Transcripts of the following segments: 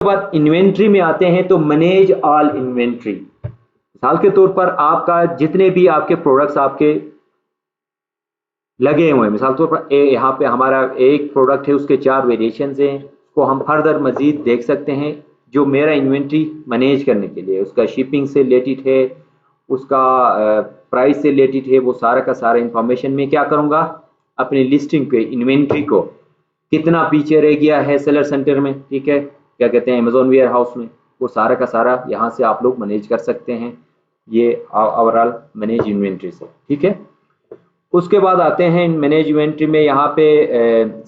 बाद इन्वेंट्री में आते हैं तो मैनेज ऑल इन्वेंट्री। मिसाल के तौर पर आपका जितने भी आपके प्रोडक्ट्स आपके लगे हुए हैं, मिसाल के तौर पर यहाँ पे हमारा एक प्रोडक्ट है, उसके 4 वेरिएशंस हैं, उसको हम फर्दर मजीद देख सकते हैं। जो मेरा इन्वेंट्री मैनेज करने के लिए उसका शिपिंग से रिलेटेड है, उसका प्राइस से रिलेटेड है, वो सारा का सारा इंफॉर्मेशन मैं क्या करूँगा, अपनी लिस्टिंग पे इन्वेंट्री को कितना पीछे रह गया है सेलर सेंटर में, ठीक है, क्या कहते हैं अमेजोन वेयर हाउस में, वो सारा का सारा यहाँ से आप लोग मैनेज कर सकते हैं, ये ओवरऑल मैनेज इन्वेंट्री से, ठीक है। उसके बाद आते हैं मैनेज इन्वेंट्री में, यहाँ पे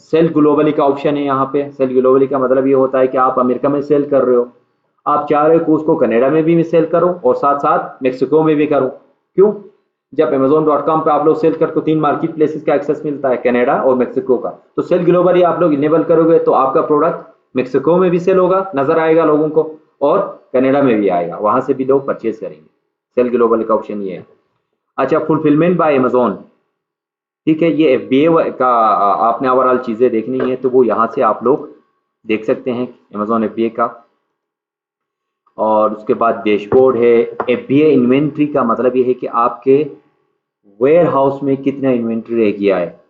सेल ग्लोबली का ऑप्शन है। यहाँ पे सेल ग्लोबली का मतलब ये होता है कि आप अमेरिका में सेल कर रहे हो, आप चाह रहे हो कि उसको कनाडा में भी मैं सेल करूं और साथ साथ मेक्सिको में भी करूं। क्यों? जब Amazon.com पे आप लोग सेल करते हो 3 मार्केट प्लेसेस का एक्सेस मिलता है, कनाडा और मेक्सिको का, तो सेल ग्लोबली आप लोग इनेबल करोगे तो आपका प्रोडक्ट मेक्सिको में भी सेल होगा, नजर आएगा लोगों को, और कनाडा में भी आएगा, वहां से भी लोग परचेज करेंगे। सेल ग्लोबली का ऑप्शन ये है। अच्छा, फुलफिलमेंट बाय अमेजोन, ठीक है, ये FBA का आपने ओवरऑल चीजें देखनी है तो वो यहाँ से आप लोग देख सकते हैं, Amazon FBA का। और उसके बाद डैशबोर्ड है। FBA इन्वेंट्री का मतलब ये है कि आपके वेयर हाउस में कितना इन्वेंट्री रह गया है,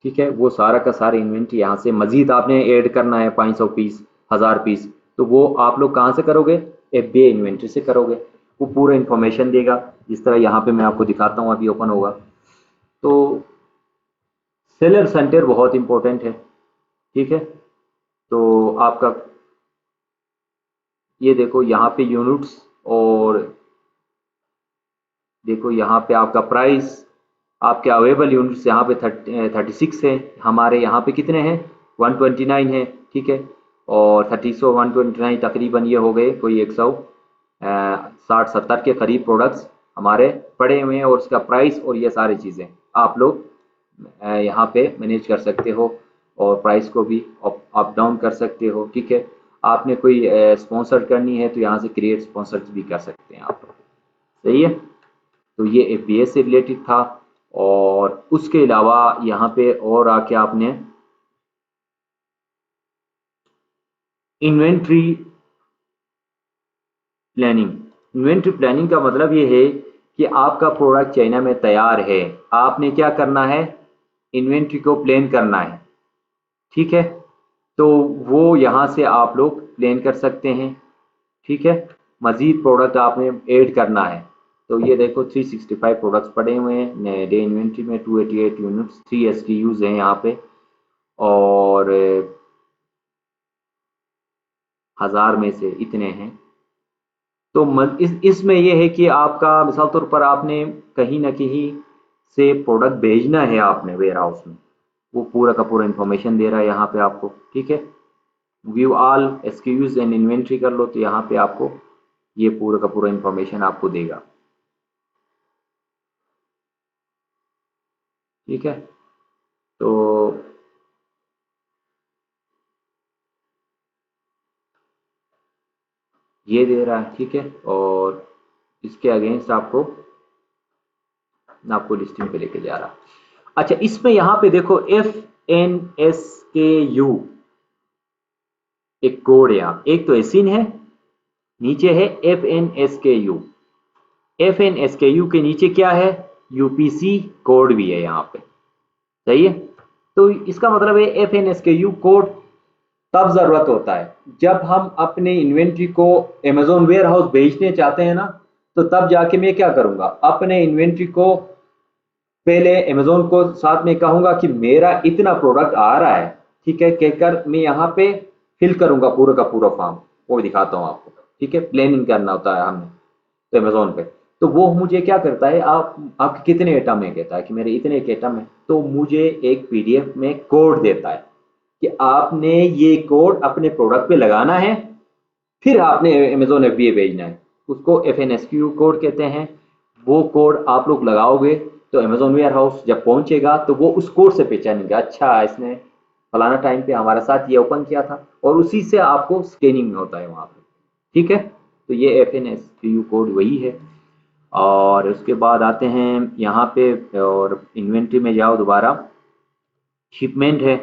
ठीक है, वो सारा का सारा इन्वेंट्री यहाँ से मजीद आपने ऐड करना है, 500 पीस, 1000 पीस, तो वो आप लोग कहाँ से करोगे, FBA इन्वेंट्री से करोगे। वो पूरा इंफॉर्मेशन देगा, जिस तरह यहाँ पे मैं आपको दिखाता हूँ, अभी ओपन होगा। तो सेलर सेंटर बहुत इंपॉर्टेंट है, ठीक है। तो आपका ये देखो यहाँ पे यूनिट्स, और देखो यहाँ पे आपका प्राइस, आपके अवेलेबल यूनिट्स यहाँ पे 36 है, हमारे यहाँ पे कितने हैं, 129 है, ठीक है। और 30 और 129 तकरीबन ये हो गए कोई 160-70 के करीब प्रोडक्ट्स हमारे पड़े हुए हैं, और उसका प्राइस और ये सारी चीज़ें आप लोग यहाँ पे मैनेज कर सकते हो, और प्राइस को भी अप डाउन कर सकते हो, ठीक है। आपने कोई स्पॉन्सर करनी है तो यहाँ से क्रिएट स्पॉन्सर भी कर सकते हैं आप, सही है। तो ये FBA से रिलेटेड था। और उसके अलावा यहाँ पे और आके आपने इन्वेंट्री प्लानिंग, इन्वेंट्री प्लानिंग का मतलब ये है कि आपका प्रोडक्ट चाइना में तैयार है, आपने क्या करना है, इन्वेंट्री को प्लान करना है, ठीक है। तो वो यहाँ से आप लोग प्लान कर सकते हैं, ठीक है। मजीद प्रोडक्ट आपने ऐड करना है, तो ये देखो 365 प्रोडक्ट्स पड़े हुए हैं डे इन्वेंट्री में, 288 यूनिट्स, 3 SKUs हैं यहाँ पे, और 1000 में से इतने हैं। तो इसमें यह है कि आपका मिसाल तौर पर आपने कहीं ना कहीं से प्रोडक्ट भेजना है आपने वेयर हाउस में, वो पूरा का पूरा इंफॉर्मेशन दे रहा है यहाँ पे आपको, ठीक है। View all SKUs and inventory कर लो तो यहाँ पे आपको ये पूरा का पूरा इंफॉर्मेशन आपको देगा, ठीक है। तो ये दे रहा है, ठीक है, और इसके अगेंस्ट आपको आपको लिस्टिंग पे लेके जा रहा। अच्छा, इसमें यहाँ पे देखो FNSKU एक कोड है, यहाँ एक तो एसिन है, नीचे है FNSKU। FNSKU के नीचे क्या है, UPC कोड भी है यहाँ पे, सही है। तो इसका मतलब है FNSKU कोड तब जरूरत होता है जब हम अपने इन्वेंट्री को Amazon वेयर हाउस भेजने चाहते हैं ना, तो तब जाके मैं क्या करूंगा, अपने इन्वेंट्री को पहले Amazon को साथ में कहूंगा कि मेरा इतना प्रोडक्ट आ रहा है, ठीक है, कहकर मैं यहाँ पे फिल करूंगा पूरा का पूरा फॉर्म, वो दिखाता हूँ आपको, ठीक है। प्लानिंग करना होता है हमने तो Amazon पे, तो वो मुझे क्या करता है, आपके कितने आइटम है, कहता है कि मेरे इतने आइटम है, तो मुझे एक PDF में कोड देता है कि आपने ये कोड अपने प्रोडक्ट पे लगाना है, फिर आपने Amazon FBA भेजना है, उसको FNSKU कोड कहते हैं। वो कोड आप लोग लगाओगे तो Amazon वेयर हाउस जब पहुंचेगा तो वो उस कोड से पहचानेगा, अच्छा इसने फलाना टाइम पे हमारे साथ ये ओपन किया था, और उसी से आपको स्कैनिंग होता है वहां पे, ठीक है। तो ये FNSKU कोड वही है। और उसके बाद आते हैं यहाँ पे, और इन्वेंट्री में जाओ दोबारा, शिपमेंट है।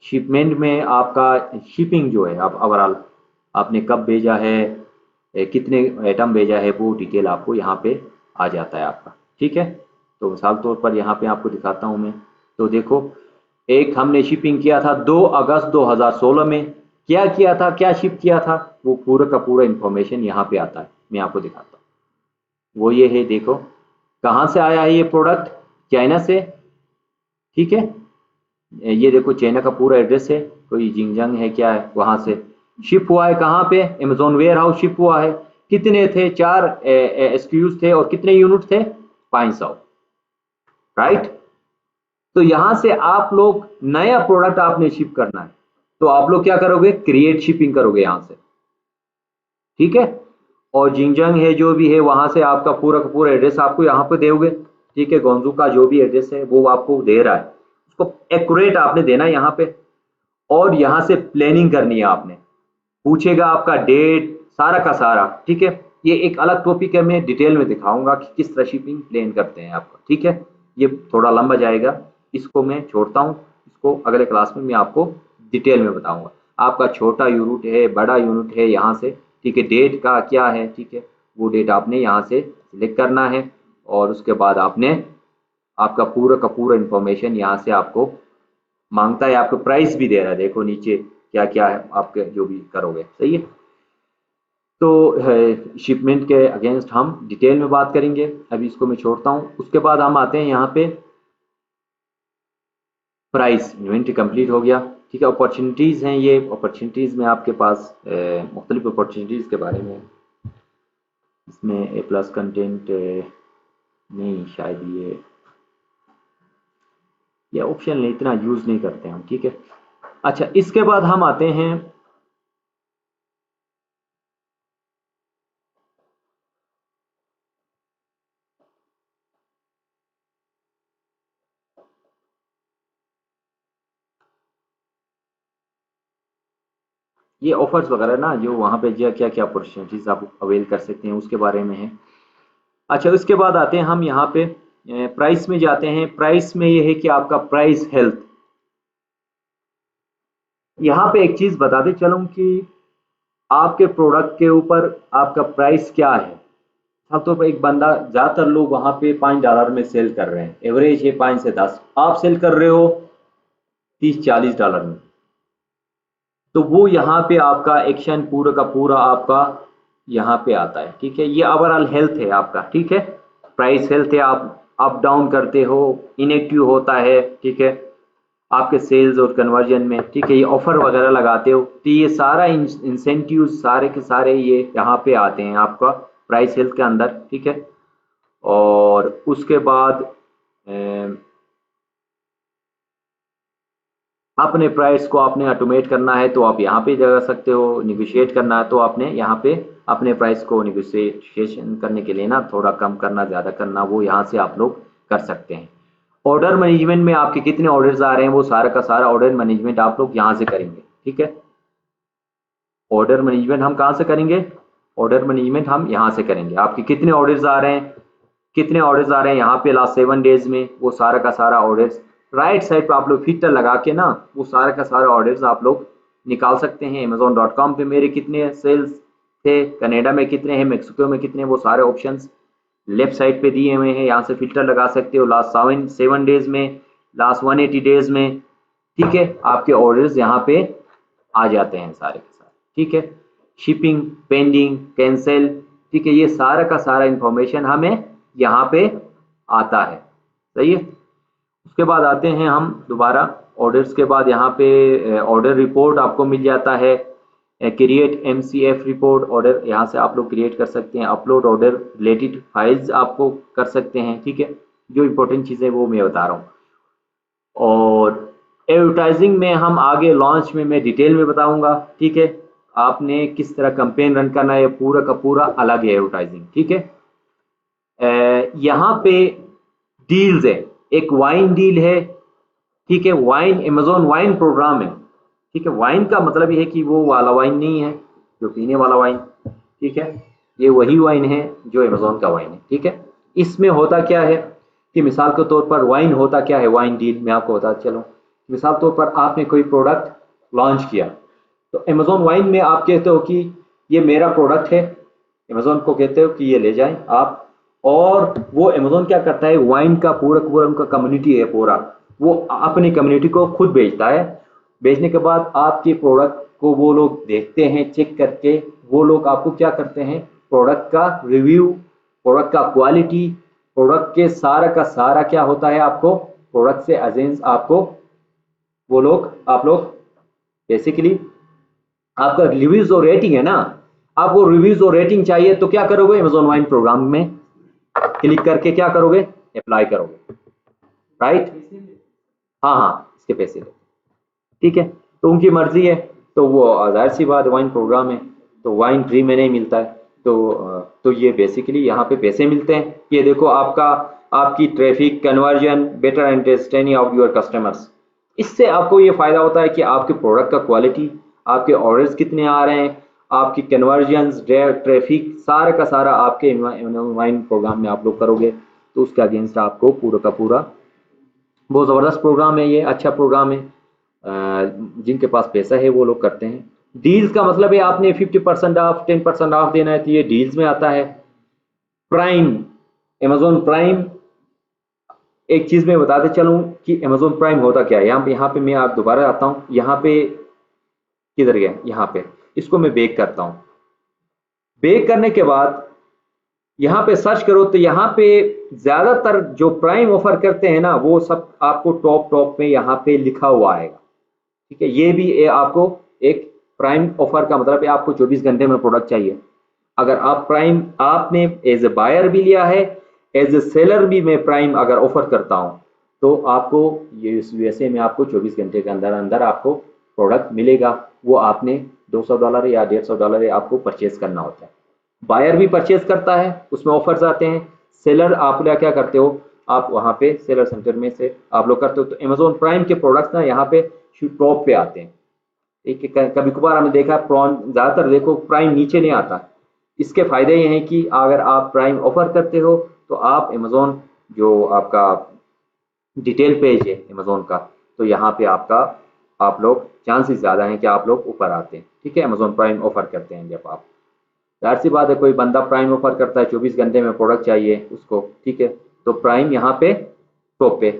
शिपमेंट में आपका शिपिंग जो है आप ओवरऑल आपने कब भेजा है, कितने आइटम भेजा है, वो डिटेल आपको यहाँ पे आ जाता है आपका। ठीक है, तो मिसाल तौर पर यहाँ पे आपको दिखाता हूँ मैं। तो देखो, एक हमने शिपिंग किया था 2 अगस्त 2016 में। क्या किया था, क्या शिप किया था, वो पूरा का पूरा इंफॉर्मेशन यहाँ पे आता है। मैं आपको दिखाता हूँ, वो ये है। देखो कहाँ से आया है ये प्रोडक्ट, चाइना से। ठीक है, ये देखो चाइना का पूरा एड्रेस है, कोई जिंगजंग है क्या है, वहां से शिप हुआ है। कहाँ पे, अमेजोन वेयर हाउस शिप हुआ है। कितने थे, 4 एसक्यूज थे और कितने यूनिट थे, 500। राइट, तो यहां से आप लोग नया प्रोडक्ट आपने शिप करना है, तो आप लोग क्या करोगे, क्रिएट शिपिंग करोगे यहां से। ठीक है, और जिंगजंग है जो भी है, वहां से आपका पूरा का पूरा एड्रेस आपको यहाँ पे दोगे। ठीक है, गोंजू का जो भी एड्रेस है वो आपको दे रहा है, उसको एक्यूरेट आपने देना है यहाँ पे। और यहाँ से प्लानिंग करनी है आपने, पूछेगा आपका डेट सारा का सारा। ठीक है, ये एक अलग टॉपिक है, मैं डिटेल में दिखाऊंगा कि किस तरह शिपिंग प्लान करते हैं आपको। ठीक है, ये थोड़ा लंबा जाएगा, इसको मैं छोड़ता हूँ, इसको अगले क्लास में मैं आपको डिटेल में बताऊंगा। आपका छोटा यूनिट है, बड़ा यूनिट है, यहाँ से ठीक है, डेट का क्या है, ठीक है, वो डेट आपने यहाँ से सिलेक्ट करना है। और उसके बाद आपने आपका पूरा का पूरा इंफॉर्मेशन यहाँ से आपको मांगता है, आपको प्राइस भी दे रहा है। देखो नीचे क्या क्या है आपके जो भी करोगे। सही है, तो शिपमेंट के अगेंस्ट हम डिटेल में बात करेंगे, अभी इसको मैं छोड़ता हूँ। उसके बाद हम आते हैं यहाँ पे प्राइस। इन्वेंट्री कंप्लीट हो गया। ठीक है, अपॉर्चुनिटीज़ हैं, ये अपॉर्चुनिटीज़ में आपके पास मुख्तलिफ अपॉर्चुनिटीज़ के बारे में। इसमें ए प्लस कंटेंट नहीं, शायद ये ऑप्शन इतना यूज़ नहीं करते हम। ठीक है, अच्छा, इसके बाद हम आते हैं ये ऑफर्स वगैरह ना, जो वहाँ पे जो क्या क्या अपॉर्चुनिटीज़ आप अवेल कर सकते हैं उसके बारे में है। अच्छा, उसके बाद आते हैं हम यहाँ पे प्राइस में जाते हैं। प्राइस में ये है कि आपका प्राइस हेल्थ। यहाँ पे एक चीज़ बताते चलूँ कि आपके प्रोडक्ट के ऊपर आपका प्राइस क्या है। अब तो एक बंदा, ज़्यादातर लोग वहाँ पे $5 में सेल कर रहे हैं, एवरेज है 5 से 10, आप सेल कर रहे हो $30-40 में। तो वो यहाँ पे आपका एक्शन पूरा का पूरा आपका यहाँ पे आता है। ठीक है, ये ओवरऑल हेल्थ है आपका। ठीक है, प्राइस हेल्थ है, आप अप डाउन करते हो, इनएक्टिव होता है। ठीक है, आपके सेल्स और कन्वर्जन में। ठीक है, ये ऑफर वगैरह लगाते हो, तो ये सारा इंसेंटिव सारे के सारे ये यहाँ पे आते हैं आपका प्राइस हेल्थ के अंदर। ठीक है, और उसके बाद अपने प्राइस को आपने ऑटोमेट करना है तो आप यहाँ पे जा सकते हो। निगोशिएट करना है तो आपने यहाँ पे अपने प्राइस को निगोशिएशन करने के लिए ना, थोड़ा कम करना, ज़्यादा करना, वो यहाँ से आप लोग कर सकते हैं। ऑर्डर मैनेजमेंट में आपके कितने ऑर्डर्स आ रहे हैं, वो सारा का सारा ऑर्डर मैनेजमेंट आप लोग यहाँ से करेंगे। ठीक है, ऑर्डर मैनेजमेंट हम कहाँ से करेंगे, ऑर्डर मैनेजमेंट हम यहाँ से करेंगे। आपके कितने ऑर्डर्स आ रहे हैं, कितने ऑर्डर्स आ रहे हैं यहाँ पे लास्ट 7 डेज में, वो सारा का सारा ऑर्डर्स राइट साइड पे आप लोग फिल्टर लगा के ना, वो सारा का सारा ऑर्डर्स आप लोग निकाल सकते हैं। amazon.com पे मेरे कितने सेल्स थे, कनाडा में कितने हैं, मेक्सिको में कितने, वो सारे ऑप्शंस लेफ्ट साइड पे दिए हुए हैं, यहाँ से फिल्टर लगा सकते हो। लास्ट 7 डेज में, लास्ट 180 डेज में। ठीक है, आपके ऑर्डर्स यहाँ पे आ जाते हैं सारे के सारे। ठीक है, शिपिंग, पेंडिंग, कैंसिल, ठीक है, ये सारा का सारा इंफॉर्मेशन हमें यहाँ पे आता है। सही है, उसके बाद आते हैं हम दोबारा ऑर्डर्स के बाद यहाँ पे ऑर्डर रिपोर्ट आपको मिल जाता है। क्रिएट MCF रिपोर्ट ऑर्डर, यहाँ से आप लोग क्रिएट कर सकते हैं। अपलोड ऑर्डर रिलेटेड फाइल्स आपको कर सकते हैं। ठीक है, जो इंपॉर्टेंट चीज़ें वो मैं बता रहा हूँ। और एडवर्टाइजिंग में हम आगे लॉन्च में मैं डिटेल में बताऊंगा। ठीक है, आपने किस तरह कैंपेन रन करना है, पूरा का पूरा अलग है एडवर्टाइजिंग। ठीक है, यहाँ पे डील्स है, एक वाइन डील है। ठीक है, वाइन, अमेजोन वाइन प्रोग्राम है। ठीक है, वाइन का मतलब ये है कि वो वाला वाइन नहीं है जो पीने वाला वाइन। ठीक है, ये वही वाइन है जो अमेजोन का वाइन है। ठीक है, इसमें होता क्या है कि मिसाल के तौर पर वाइन होता क्या है, वाइन डील में आपको बता चलो। मिसाल तौर पर आपने कोई प्रोडक्ट लॉन्च किया, तो अमेजोन वाइन में आप कहते हो कि ये मेरा प्रोडक्ट है, अमेजोन को कहते हो कि ये ले जाएं आप, और वो अमेजोन क्या करता है, वाइन का पूरा पूरा उनका कम्युनिटी है पूरा, वो अपनी कम्युनिटी को खुद बेचता है। बेचने के बाद आपके प्रोडक्ट को वो लोग देखते हैं, चेक करके वो लोग आपको क्या करते हैं, प्रोडक्ट का रिव्यू, प्रोडक्ट का क्वालिटी, प्रोडक्ट के सारा का सारा क्या होता है, आपको प्रोडक्ट से अजेंस आपको वो लोग आप लोग बेसिकली आपका रिव्यूज और रेटिंग है ना, आपको रिव्यूज और रेटिंग चाहिए तो क्या करोगे, अमेजोन वाइन प्रोग्राम में क्लिक करके क्या करोगे, अप्लाई करोगे, राइट। हाँ हाँ, इसके पैसे दो, ठीक है, तो उनकी मर्जी है, तो वो जाहिर सी बात, वाइन प्रोग्राम है तो वाइन फ्री में नहीं मिलता है, तो ये बेसिकली यहाँ पे पैसे मिलते हैं। ये देखो आपका, आपकी traffic conversion, better understanding of your customers, इससे आपको ये फायदा होता है कि आपके प्रोडक्ट का क्वालिटी, आपके ऑर्डर्स कितने आ रहे हैं, आपकी कन्वर्जन्स, ट्रैफिक, सारा का सारा आपके वाइन प्रोग्राम में आप लोग करोगे, तो उसके अगेंस्ट आपको पूरा का पूरा, बहुत ज़बरदस्त प्रोग्राम है ये, अच्छा प्रोग्राम है। जिनके पास पैसा है वो लोग करते हैं। डील्स का मतलब है आपने 50% ऑफ, 10% ऑफ देना है, तो ये डील्स में आता है। प्राइम, अमेजोन प्राइम, एक चीज़ मैं बताते चलूँ कि अमेजोन प्राइम होता क्या है। यहाँ पे मैं आप दोबारा आता हूँ, यहाँ पे किधर गया, यहाँ पे इसको मैं बेक करता हूँ। बेक करने के बाद यहाँ पे सर्च करो तो यहाँ पे ज़्यादातर जो प्राइम ऑफर करते हैं ना, वो सब आपको टॉप टॉप में यहाँ पे लिखा हुआ आएगा, ठीक है। ये भी आपको एक प्राइम ऑफर का मतलब है आपको 24 घंटे में प्रोडक्ट चाहिए। अगर आप प्राइम, आपने एज ए बायर भी लिया है, एज ए सेलर भी मैं प्राइम अगर ऑफर करता हूँ, तो आपको ये यूएसए में आपको 24 घंटे के अंदर अंदर आपको प्रोडक्ट मिलेगा। वो आपने $200 या $150 आपको परचेज करना होता है। बायर भी परचेज करता है, उसमें ऑफर्स आते हैं। सेलर आप क्या करते हो, आप वहाँ पे सेलर सेंटर में से आप लोग करते हो, तो अमेजोन प्राइम के प्रोडक्ट्स ना यहाँ पे टॉप पे आते हैं। एक कभी कभार हमने देखा प्रॉन, ज़्यादातर देखो प्राइम नीचे नहीं आता। इसके फायदे ये हैं कि अगर आप प्राइम ऑफर करते हो तो आप अमेजोन जो आपका डिटेल पेज है अमेजोन का, तो यहाँ पे आपका आप लोग चांसेस ज़्यादा हैं कि आप लोग ऊपर आते हैं, ठीक है। अमेजोन प्राइम ऑफर करते हैं जब आप, जाहिर सी बात है कोई बंदा प्राइम ऑफर करता है, 24 घंटे में प्रोडक्ट चाहिए उसको, ठीक है, तो प्राइम यहाँ पे टॉप पे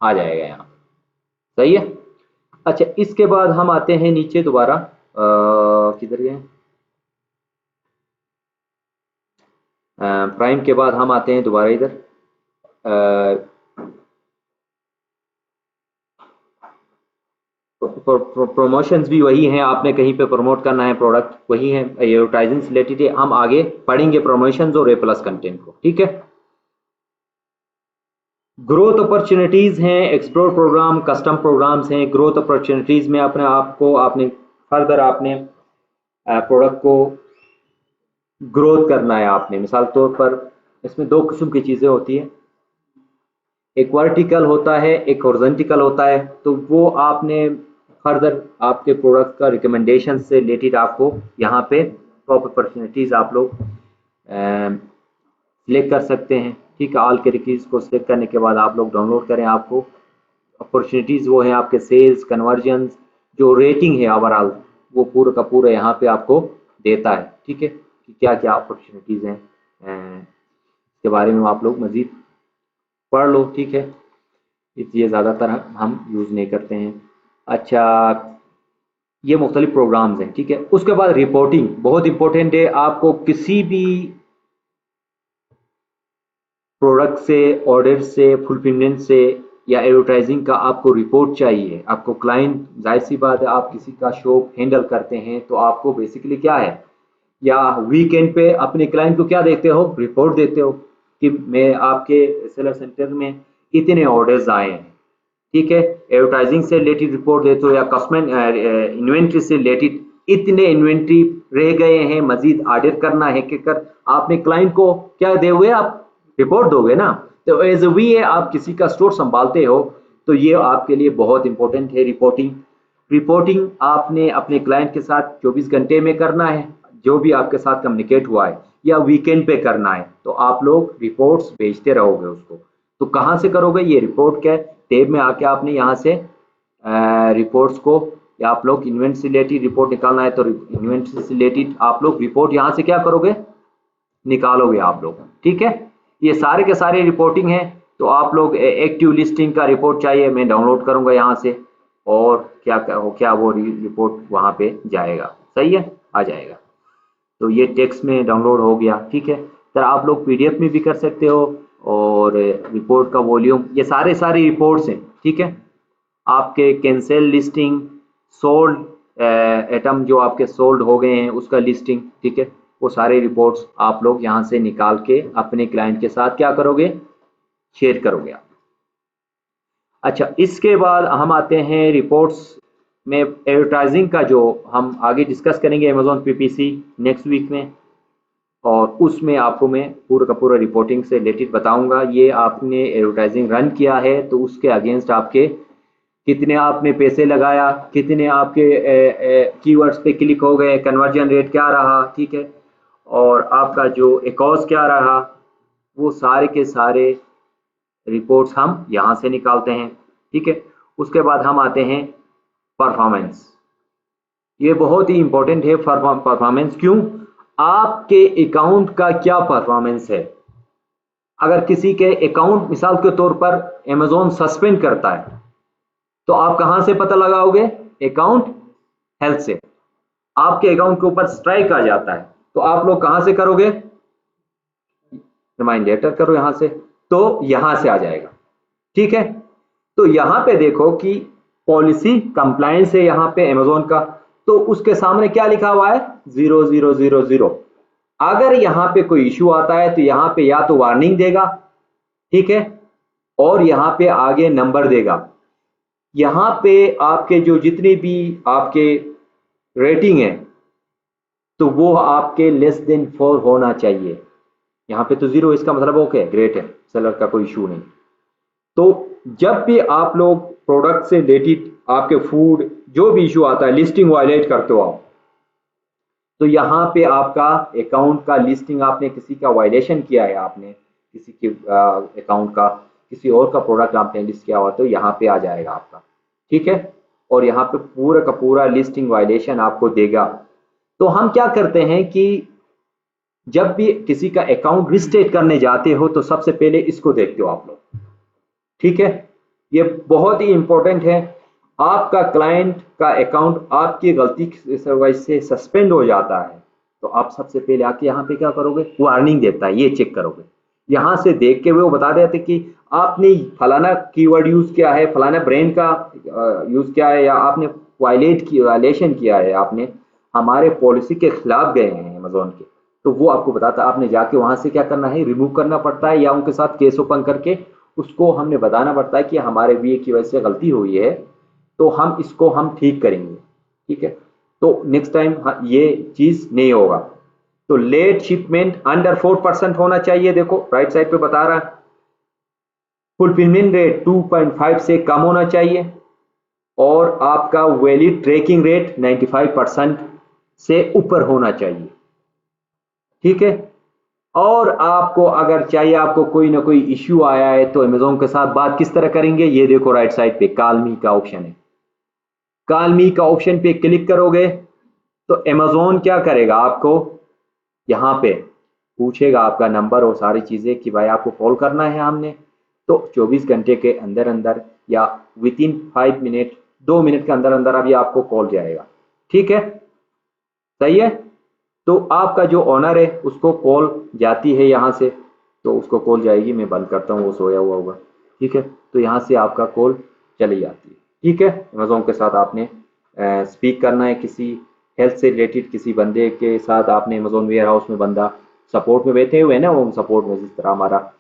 आ जाएगा यहाँ, सही है। अच्छा, इसके बाद हम आते हैं नीचे दोबारा, किधर गए, प्राइम के बाद हम आते हैं दोबारा इधर, प्रमोशंस भी वही हैं, आपने कहीं पे प्रमोट करना है प्रोडक्ट, वही है, एडवर्टाइजिंग रिलेटेड है। हम आगे पढ़ेंगे प्रमोशंस और ए प्लस कंटेंट को, ठीक है। ग्रोथ अपॉर्चुनिटीज हैं, एक्सप्लोर प्रोग्राम, कस्टम प्रोग्राम्स हैं। ग्रोथ अपॉर्चुनिटीज में अपने आप को आपने फर्दर आपने प्रोडक्ट को ग्रोथ करना है आपने। मिसाल तौर पर इसमें दो किस्म की चीज़ें होती है, एक वर्टिकल होता है, एक हॉरिजॉन्टल होता है। तो वो आपने फर्दर आपके प्रोडक्ट का रिकमेंडेशन से रिलेटेड आपको यहाँ पे टॉप अपॉर्चुनिटीज़ आप लोग सिलेक्ट कर सकते हैं, ठीक है। ऑल कैटेगरीज को सिलेक्ट करने के बाद आप लोग डाउनलोड करें, आपको अपॉर्चुनिटीज़ वो है आपके सेल्स, कन्वर्जन्स, जो रेटिंग है ओवरऑल, वो पूरा का पूरा यहाँ पे आपको देता है, ठीक है, कि क्या क्या अपॉर्चुनिटीज़ हैं, इसके बारे में आप लोग मज़ीद पढ़ लो, ठीक है। इसलिए ज़्यादातर हम यूज़ नहीं करते हैं। अच्छा, ये मुख्तलिफ प्रोग्राम्स हैं, ठीक है। उसके बाद रिपोर्टिंग बहुत इंपॉर्टेंट है। आपको किसी भी प्रोडक्ट से, ऑर्डर से, फुलफिलमेंट से या एडवर्टाइजिंग का आपको रिपोर्ट चाहिए। आपको क्लाइंट, जाहिर सी बात है आप किसी का शॉप हैंडल करते हैं तो आपको बेसिकली क्या है, या वीकेंड पे अपने क्लाइंट को क्या देते हो, रिपोर्ट देते हो कि मैं आपके सेलर सेंटर में इतने ऑर्डर्स आए हैं, ठीक है। एडवर्टाइजिंग से रिलेटेड रिपोर्ट देते हो, या कस्टमर इन्वेंट्री से रिलेटेड इतने इन्वेंट्री रह गए हैं, मजीद ऑर्डर करना है, कि कर आपने क्लाइंट को क्या दे हुए, आप रिपोर्ट दोगे ना। तो एज वी है, आप किसी का स्टोर संभालते हो तो ये आपके लिए बहुत इंपॉर्टेंट है रिपोर्टिंग। रिपोर्टिंग आपने अपने क्लाइंट के साथ 24 घंटे में करना है, जो भी आपके साथ कम्युनिकेट हुआ है, या वीकेंड पे करना है, तो आप लोग रिपोर्ट्स भेजते रहोगे उसको। तो कहाँ से करोगे ये रिपोर्ट, क्या टैब में आके आपने यहाँ से रिपोर्ट्स को, या आप लोग इन्वेंट से रिलेटेड रिपोर्ट निकालना है तो इन्वेंट से रिलेटेड आप लोग रिपोर्ट यहाँ से क्या करोगे, निकालोगे आप लोग। ठीक है, ये सारे के सारे रिपोर्टिंग है। तो आप लोग एक्टिव लिस्टिंग का रिपोर्ट चाहिए, मैं डाउनलोड करूंगा यहाँ से, और क्या वो रिपोर्ट वहाँ पे जाएगा। सही है, आ जाएगा। तो ये टेक्स्ट में डाउनलोड हो गया। ठीक है, तो आप लोग पीडीएफ में भी कर सकते हो, और रिपोर्ट का वॉल्यूम, ये सारे रिपोर्ट्स हैं। ठीक है, आपके कैंसिल लिस्टिंग, सोल्ड एटम जो आपके सोल्ड हो गए हैं उसका लिस्टिंग। ठीक है, वो सारे रिपोर्ट्स आप लोग यहाँ से निकाल के अपने क्लाइंट के साथ क्या करोगे, शेयर करोगे आप। अच्छा, इसके बाद हम आते हैं रिपोर्ट्स में एडवर्टाइजिंग का, जो हम आगे डिस्कस करेंगे अमेजोन पीपीसी नेक्स्ट वीक में, और उसमें आपको मैं पूरा का पूरा रिपोर्टिंग से रिलेटेड बताऊंगा। ये आपने एडवर्टाइजिंग रन किया है तो उसके अगेंस्ट आपके कितने आपने पैसे लगाया, कितने आपके कीवर्ड्स पे क्लिक हो गए, कन्वर्जन रेट क्या रहा। ठीक है, और आपका जो एकॉस क्या रहा, वो सारे के सारे रिपोर्ट्स हम यहाँ से निकालते हैं। ठीक है, उसके बाद हम आते हैं परफॉर्मेंस। ये बहुत ही इंपॉर्टेंट है परफॉर्मेंस। क्यों? आपके अकाउंट का क्या परफॉर्मेंस है। अगर किसी के अकाउंट मिसाल के तौर पर अमेजोन सस्पेंड करता है तो आप कहां से पता लगाओगे, अकाउंट हेल्थ से। आपके अकाउंट के ऊपर स्ट्राइक आ जाता है तो आप लोग कहां से करोगे, रिमाइंड लेटर करो यहां से, तो यहां से आ जाएगा। ठीक है, तो यहां पे देखो कि पॉलिसी कंप्लायंस है यहाँ पे अमेजोन का, तो उसके सामने क्या लिखा हुआ है, 0000। अगर यहाँ पे कोई इश्यू आता है तो यहाँ पे या तो वार्निंग देगा, ठीक है, और यहाँ पे आगे नंबर देगा। यहाँ पे आपके जो जितनी भी आपके रेटिंग है तो वो आपके लेस देन 4 होना चाहिए। यहाँ पे तो 0, इसका मतलब ओके, ग्रेट है, सेलर का कोई इशू नहीं। तो जब भी आप लोग प्रोडक्ट से रिलेटेड आपके फूड जो भी इशू आता है, लिस्टिंग वायलेट करते हो आप, तो यहाँ पे आपका अकाउंट का लिस्टिंग आपने किसी का वायलेशन किया है, आपने किसी के अकाउंट का किसी और का प्रोडक्ट आपने लिस्ट किया हुआ, तो यहाँ पे आ जाएगा आपका। ठीक है, और यहाँ पे पूरा का पूरा लिस्टिंग वायलेशन आपको देगा। तो हम क्या करते हैं कि जब भी किसी का अकाउंट रिस्टेट करने जाते हो तो सबसे पहले इसको देखते हो आप लोग। ठीक है, ये बहुत ही इंपॉर्टेंट है। आपका क्लाइंट का अकाउंट आपकी गलती की वजह से सस्पेंड हो जाता है तो आप सबसे पहले आके यहाँ पे क्या करोगे, वार्निंग देता है, ये चेक करोगे। यहाँ से देख के वो बता देते कि आपने फलाना कीवर्ड यूज किया है, फलाना ब्रांड का यूज किया है, या आपने वायलेशन किया है, आपने हमारे पॉलिसी के खिलाफ गए हैं अमेजोन के, तो वो आपको बताता है। आपने जाके वहां से क्या करना है, रिमूव करना पड़ता है, या उनके साथ केस ओपन करके उसको हमने बताना पड़ता है कि हमारे भी की वजह से गलती हुई है, तो हम इसको हम ठीक करेंगे। ठीक है, तो नेक्स्ट टाइम ये चीज नहीं होगा। तो लेट शिपमेंट अंडर 4% होना चाहिए। देखो राइट साइड पे बता रहा है, फुलफिलमेंट रेट 2.5 से कम होना चाहिए, और आपका वैलिड ट्रैकिंग रेट 95% से ऊपर होना चाहिए। ठीक है, और आपको अगर चाहिए, आपको कोई ना कोई इश्यू आया है तो अमेजोन के साथ बात किस तरह करेंगे, ये देखो राइट साइड पे कॉल मी का ऑप्शन है। कॉल मी का ऑप्शन पे क्लिक करोगे तो अमेजोन क्या करेगा, आपको यहाँ पे पूछेगा आपका नंबर और सारी चीजें कि भाई आपको कॉल करना है हमने, तो 24 घंटे के अंदर अंदर या विद इन 5 मिनट, 2 मिनट के अंदर अंदर अभी आपको कॉल जाएगा। ठीक है, सही है। तो आपका जो ओनर है उसको कॉल जाती है यहाँ से, तो उसको कॉल जाएगी, मैं बंद करता हूँ, वो सोया हुआ होगा। ठीक है, तो यहाँ से आपका कॉल चली जाती है। ठीक है, अमेजोन के साथ आपने स्पीक करना है, किसी हेल्थ से रिलेटेड किसी बंदे के साथ आपने अमेजोन वेयर हाउस में बंदा सपोर्ट में बैठे हुए हैं ना, वो सपोर्ट में जिस तरह हमारा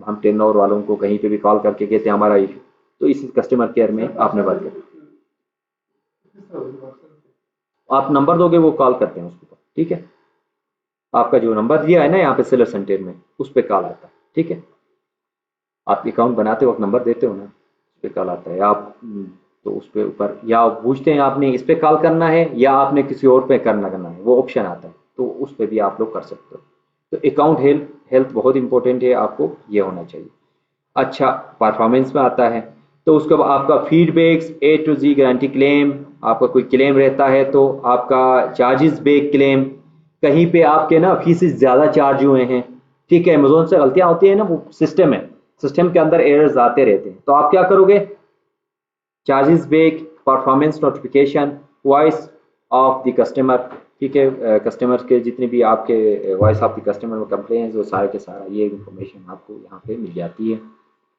हम टेनोर वालों को कहीं पे भी कॉल करके कहते हैं हमारा इशू, तो इसी कस्टमर केयर में आपने बात कर, आप नंबर दोगे वो कॉल करते हैं उसके ऊपर। ठीक है, आपका जो नंबर दिया है ना यहाँ पे सेलर सेंटर में, उस पर कॉल आता है। ठीक है, आप अकाउंट बनाते वक्त नंबर देते हो ना, उस पर कॉल आता है। आप तो उस पर ऊपर या पूछते हैं आपने इस पे कॉल करना है या आपने किसी और पे करना है, वो ऑप्शन आता है, तो उस पर भी आप लोग कर सकते हो। तो अकाउंट हेल्थ बहुत इंपॉर्टेंट है, आपको ये होना चाहिए। अच्छा, परफॉर्मेंस में आता है तो उसके बाद आपका feedbacks, A to Z guarantee claim, आपका कोई क्लेम रहता है तो आपका चार्जेस बैक क्लेम, कहीं पे आपके ना फीसेस ज़्यादा चार्ज हुए हैं, ठीक है, अमेजोन से गलतियां होती है ना, वो सिस्टम है, सिस्टम के अंदर एरर्स आते रहते हैं, तो आप क्या करोगे, charges back, performance notification, voice of the customer, ठीक है, कस्टमर के जितने भी आपके वॉइस ऑफ द कस्टमर में कंप्लेंट्स, वो सारे के सारा ये इंफॉर्मेशन आपको यहाँ पे मिल जाती है,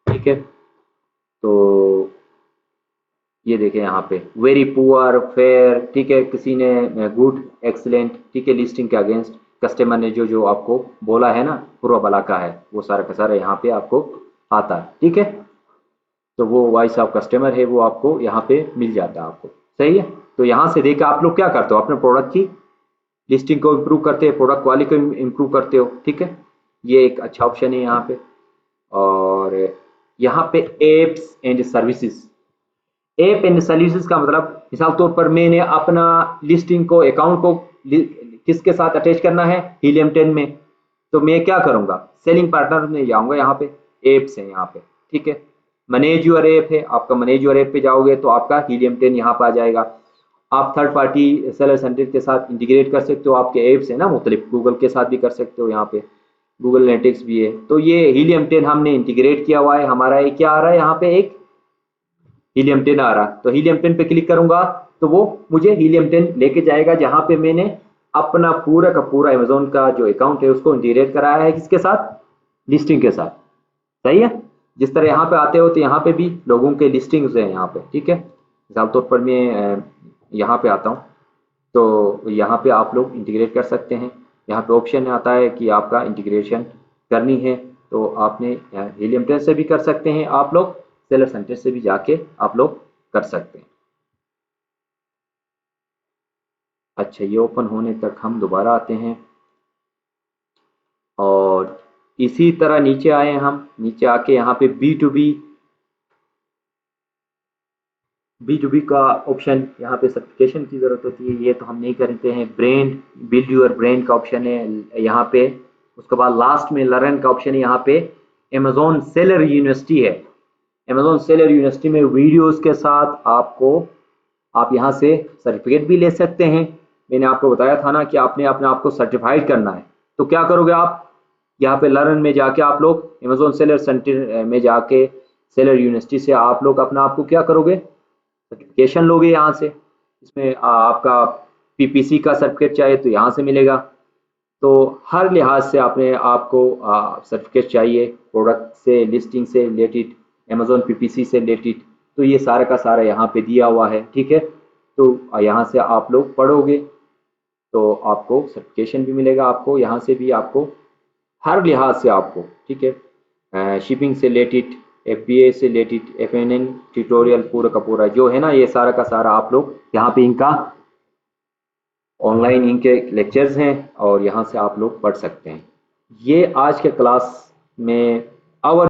ठीक है। तो ये देखें यहाँ पे वेरी पुअर, फेयर, ठीक है, किसी ने गुड, एक्सीलेंट, ठीक है, लिस्टिंग के अगेंस्ट कस्टमर ने जो जो आपको बोला है ना, पूरा भला का है, वो सारा का सारा यहाँ पे आपको आता है, ठीक है। तो वो वॉइस ऑफ कस्टमर है वो आपको यहाँ पे मिल जाता है आपको, सही है। तो यहाँ से देख आप लोग क्या करते हो, अपने प्रोडक्ट की लिस्टिंग को इम्प्रूव करते हैं, प्रोडक्ट क्वालिटी को इम्प्रूव करते हो, ठीक है, ये एक अच्छा ऑप्शन है यहाँ पे। और यहाँ पे apps and services, app and services का मतलब मिसाल तौर पर मैंने अपना लिस्टिंग को, अकाउंट को किसके साथ अटैच करना है, हीलियम 10 में, तो मैं क्या करूंगा, सेलिंग पार्टनर में जाऊंगा, यहाँ पे एप्स है यहाँ पे, ठीक है, मैनेज योर ऐप है, आपका मैनेज योर ऐप पे जाओगे तो आपका हीलियम 10 यहाँ पर आ जाएगा। आप थर्ड पार्टी सेलर सेंटर के साथ इंटीग्रेट कर सकते हो, आपके एप्स है ना मुख्तलिफ, गूगल के साथ भी कर सकते हो, यहाँ पे गूगल एनालिटिक्स भी है, तो ये हीलियम 10 हमने इंटीग्रेट किया हुआ है, हमारा ये क्या आ रहा है यहाँ पे, एक हीलियम 10 आ रहा, तो हीलियम 10 पे क्लिक करूंगा तो वो मुझे हीलियम 10 लेके जाएगा, जहां पे मैंने अपना पूरा का पूरा अमेजोन का जो अकाउंट है उसको इंटीग्रेट कराया है, किसके साथ, लिस्टिंग के साथ, सही है। जिस तरह यहाँ पे आते हो तो यहाँ पे भी लोगों के लिस्टिंग्स है यहाँ पे, ठीक है, मिसाल तौर पर मैं यहाँ पे आता हूँ, तो यहाँ पे आप लोग इंटीग्रेट कर सकते हैं, यहाँ पे ऑप्शन आता है कि आपका इंटीग्रेशन करनी है, तो आपने हीलियम 10 से भी कर सकते हैं आप लोग, सेलर सेंटर से भी जाके आप लोग कर सकते हैं। अच्छा, ये ओपन होने तक हम दोबारा आते हैं और इसी तरह नीचे आए, हम नीचे आके यहाँ पे बी टू बी का ऑप्शन, यहाँ पे सर्टिफिकेशन की ज़रूरत होती है, ये तो हम नहीं करते हैं। ब्रांड, बिल्ड योर ब्रांड का ऑप्शन है यहाँ पे, उसके बाद लास्ट में लर्न का ऑप्शन है यहाँ पे। अमेजोन सेलर यूनिवर्सिटी है, अमेजोन सेलर यूनिवर्सिटी में वीडियोस के साथ आपको, आप यहाँ से सर्टिफिकेट भी ले सकते हैं। मैंने आपको बताया था ना कि आपने अपने आप को सर्टिफाइड करना है, तो क्या करोगे आप, यहाँ पे लर्न में जाके आप लोग अमेजोन सेलर सेंटर में जाके सेलर यूनिवर्सिटी से आप लोग अपना आपको क्या करोगे, सर्टिफिकेशन लोगे यहाँ से। इसमें आपका पीपीसी का सर्टिफिकेट चाहिए तो यहाँ से मिलेगा, तो हर लिहाज से आपने आपको सर्टिफिकेट चाहिए, प्रोडक्ट से, लिस्टिंग से रिलेटेड, अमेजोन पीपीसी से रिलेटेड, तो ये सारा का सारा यहाँ पे दिया हुआ है, ठीक है। तो यहाँ से आप लोग पढ़ोगे तो आपको सर्टिफिकेशन भी मिलेगा, आपको यहाँ से भी आपको हर लिहाज से आपको, ठीक है, शिपिंग से रिलेटेड, एफबीए से रिलेटेड, एफएनएन ट्यूटोरियल पूरा का पूरा जो है ना, ये सारा का सारा आप लोग यहाँ पे इनका ऑनलाइन इनके लेक्चर्स हैं और यहाँ से आप लोग पढ़ सकते हैं। ये आज के क्लास में आवर